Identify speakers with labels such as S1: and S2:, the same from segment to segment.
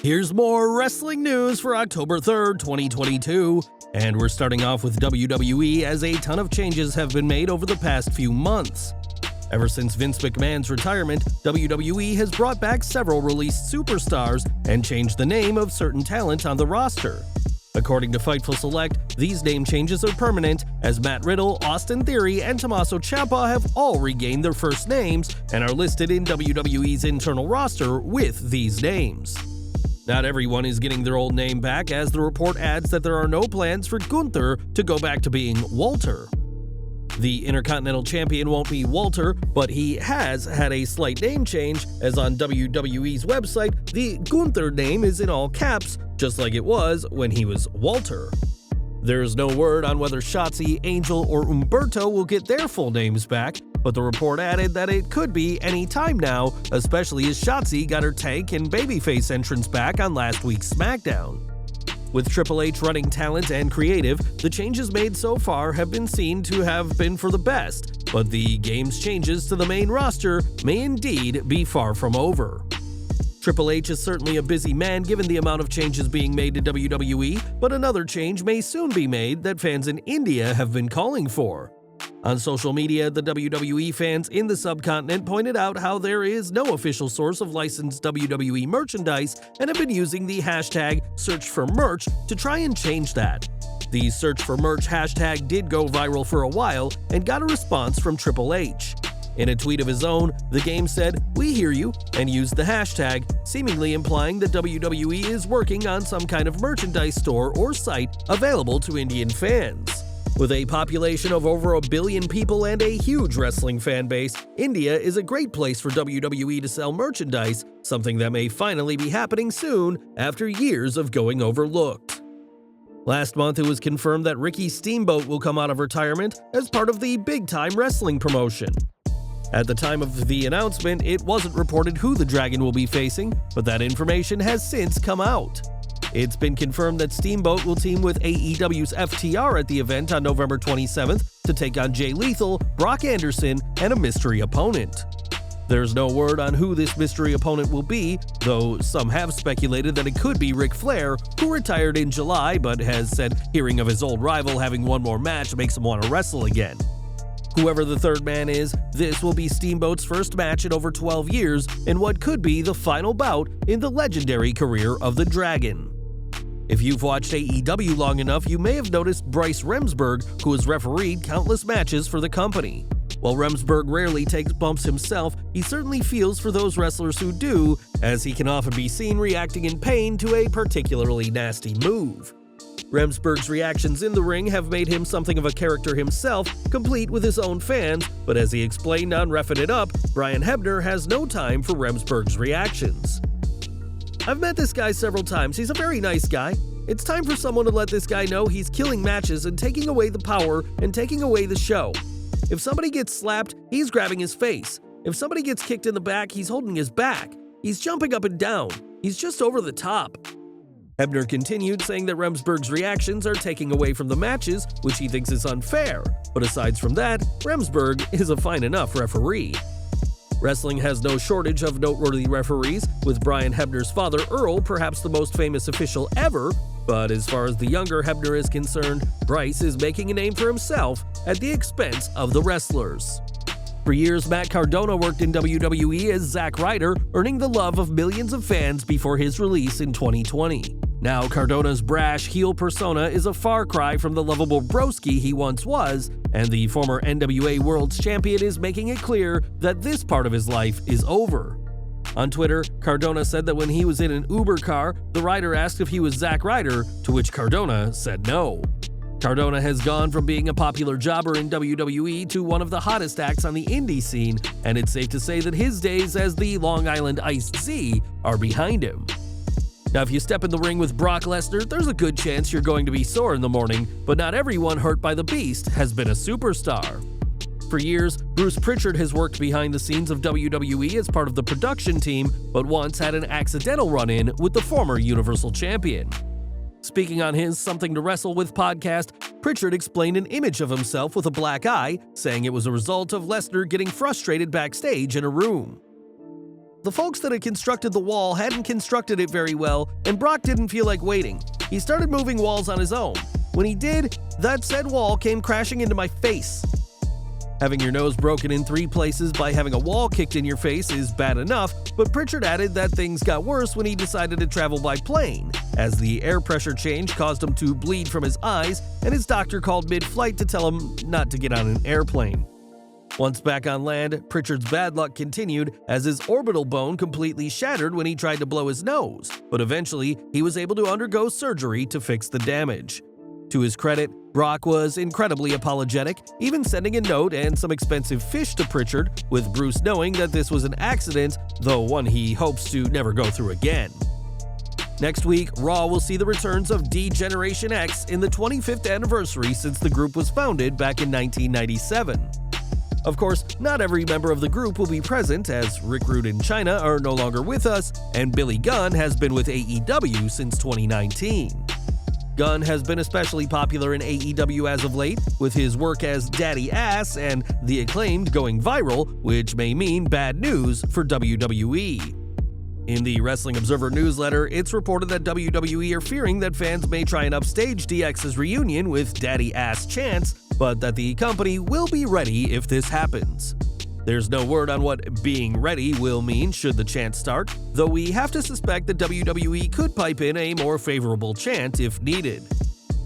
S1: Here's more wrestling news for October 3rd, 2022, and we're starting off with WWE as a ton of changes have been made over the past few months. Ever since Vince McMahon's retirement, WWE has brought back several released superstars and changed the name of certain talent on the roster. According to Fightful Select, these name changes are permanent, as Matt Riddle, Austin Theory, and Tommaso Ciampa have all regained their first names and are listed in WWE's internal roster with these names. Not everyone is getting their old name back, as the report adds that there are no plans for Gunther to go back to being Walter. The Intercontinental Champion won't be Walter, but he has had a slight name change, as on WWE's website, the Gunther name is in all caps, just like it was when he was Walter. There's no word on whether Shotzi, Angel, or Umberto will get their full names back, but the report added that it could be any time now, especially as Shotzi got her tank and babyface entrance back on last week's SmackDown. With Triple H running talent and creative, the changes made so far have been seen to have been for the best, but the game's changes to the main roster may indeed be far from over. Triple H is certainly a busy man given the amount of changes being made to WWE, but another change may soon be made that fans in India have been calling for. On social media, the WWE fans in the subcontinent pointed out how there is no official source of licensed WWE merchandise and have been using the hashtag #SearchForMerch to try and change that. The Search for Merch hashtag did go viral for a while and got a response from Triple H. In a tweet of his own, the game said, "We hear you," and used the hashtag, seemingly implying that WWE is working on some kind of merchandise store or site available to Indian fans. With a population of over 1 billion people and a huge wrestling fan base, India is a great place for WWE to sell merchandise, something that may finally be happening soon after years of going overlooked. Last month, it was confirmed that Ricky Steamboat will come out of retirement as part of the big-time wrestling promotion. At the time of the announcement, it wasn't reported who the Dragon will be facing, but that information has since come out. It's been confirmed that Steamboat will team with AEW's FTR at the event on November 27th to take on Jay Lethal, Brock Anderson, and a mystery opponent. There's no word on who this mystery opponent will be, though some have speculated that it could be Ric Flair, who retired in July but has said hearing of his old rival having one more match makes him want to wrestle again. Whoever the third man is, this will be Steamboat's first match in over 12 years in what could be the final bout in the legendary career of the Dragon. If you've watched AEW long enough, you may have noticed Bryce Remsburg, who has refereed countless matches for the company. While Remsburg rarely takes bumps himself, he certainly feels for those wrestlers who do, as he can often be seen reacting in pain to a particularly nasty move. Remsburg's reactions in the ring have made him something of a character himself, complete with his own fans, but as he explained on Reffin' It Up, Brian Hebner has no time for Remsburg's reactions. "I've met this guy several times, he's a very nice guy. It's time for someone to let this guy know he's killing matches and taking away the power and taking away the show. If somebody gets slapped, he's grabbing his face. If somebody gets kicked in the back, he's holding his back. He's jumping up and down. He's just over the top." Hebner continued, saying that Remsburg's reactions are taking away from the matches, which he thinks is unfair, but aside from that, Remsburg is a fine enough referee. Wrestling has no shortage of noteworthy referees, with Brian Hebner's father Earl perhaps the most famous official ever, but as far as the younger Hebner is concerned, Bryce is making a name for himself at the expense of the wrestlers. For years, Matt Cardona worked in WWE as Zack Ryder, earning the love of millions of fans before his release in 2020. Now, Cardona's brash heel persona is a far cry from the lovable broski he once was, and the former NWA World's Champion is making it clear that this part of his life is over. On Twitter, Cardona said that when he was in an Uber car, the rider asked if he was Zack Ryder, to which Cardona said no. Cardona has gone from being a popular jobber in WWE to one of the hottest acts on the indie scene, and it's safe to say that his days as the Long Island Iced Z are behind him. Now, if you step in the ring with Brock Lesnar, there's a good chance you're going to be sore in the morning, but not everyone hurt by the Beast has been a superstar. For years, Bruce Prichard has worked behind the scenes of WWE as part of the production team, but once had an accidental run-in with the former Universal Champion. Speaking on his Something to Wrestle With podcast, Prichard explained an image of himself with a black eye, saying it was a result of Lesnar getting frustrated backstage in a room. the folks that had constructed the wall hadn't constructed it very well, and Brock didn't feel like waiting. He started moving walls on his own. When he did, that said wall came crashing into my face. Having your nose broken in 3 places by having a wall kicked in your face is bad enough, but Prichard added that things got worse when he decided to travel by plane, as the air pressure change caused him to bleed from his eyes, and his doctor called mid-flight to tell him not to get on an airplane. Once back on land, Prichard's bad luck continued as his orbital bone completely shattered when he tried to blow his nose, but eventually he was able to undergo surgery to fix the damage. To his credit, Brock was incredibly apologetic, even sending a note and some expensive fish to Prichard, with Bruce knowing that this was an accident, though one he hopes to never go through again. Next week, Raw will see the returns of D-Generation X in the 25th anniversary since the group was founded back in 1997. Of course, not every member of the group will be present, as Rick Rude and Chyna are no longer with us, and Billy Gunn has been with AEW since 2019. Gunn has been especially popular in AEW as of late, with his work as Daddy Ass and The Acclaimed going viral, which may mean bad news for WWE. In the Wrestling Observer newsletter, it's reported that WWE are fearing that fans may try and upstage DX's reunion with Daddy Ass Chants, but that the company will be ready if this happens. There's no word on what being ready will mean should the chant start, though we have to suspect that WWE could pipe in a more favorable chant if needed.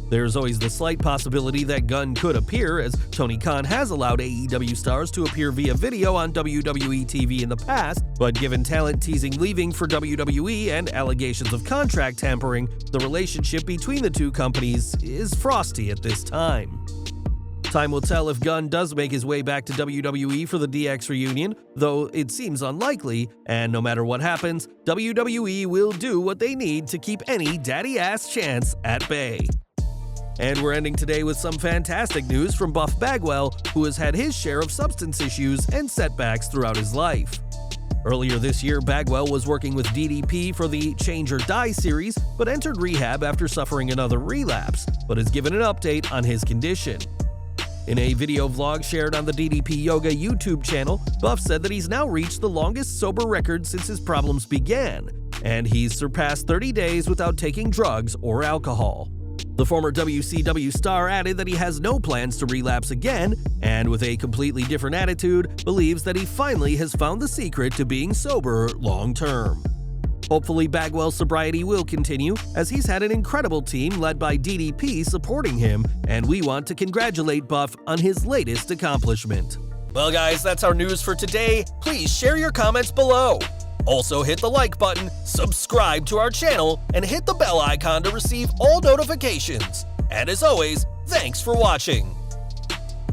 S1: There's always the slight possibility that Gunn could appear, as Tony Khan has allowed AEW stars to appear via video on WWE TV in the past, but given talent teasing leaving for WWE and allegations of contract tampering, the relationship between the two companies is frosty at this time. Time will tell if Gunn does make his way back to WWE for the DX reunion, though it seems unlikely, and no matter what happens, WWE will do what they need to keep any daddy-ass chants at bay. And we're ending today with some fantastic news from Buff Bagwell, who has had his share of substance issues and setbacks throughout his life. Earlier this year, Bagwell was working with DDP for the Change or Die series, but entered rehab after suffering another relapse, but has given an update on his condition. In a video vlog shared on the DDP Yoga YouTube channel, Buff said that he's now reached the longest sober record since his problems began, and he's surpassed 30 days without taking drugs or alcohol. The former WCW star added that he has no plans to relapse again, and with a completely different attitude, believes that he finally has found the secret to being sober long-term. Hopefully Bagwell's sobriety will continue, as he's had an incredible team led by DDP supporting him, and we want to congratulate Buff on his latest accomplishment. Well guys, that's our news for today. Please share your comments below. Also hit the like button, subscribe to our channel, and hit the bell icon to receive all notifications. And as always, thanks for watching.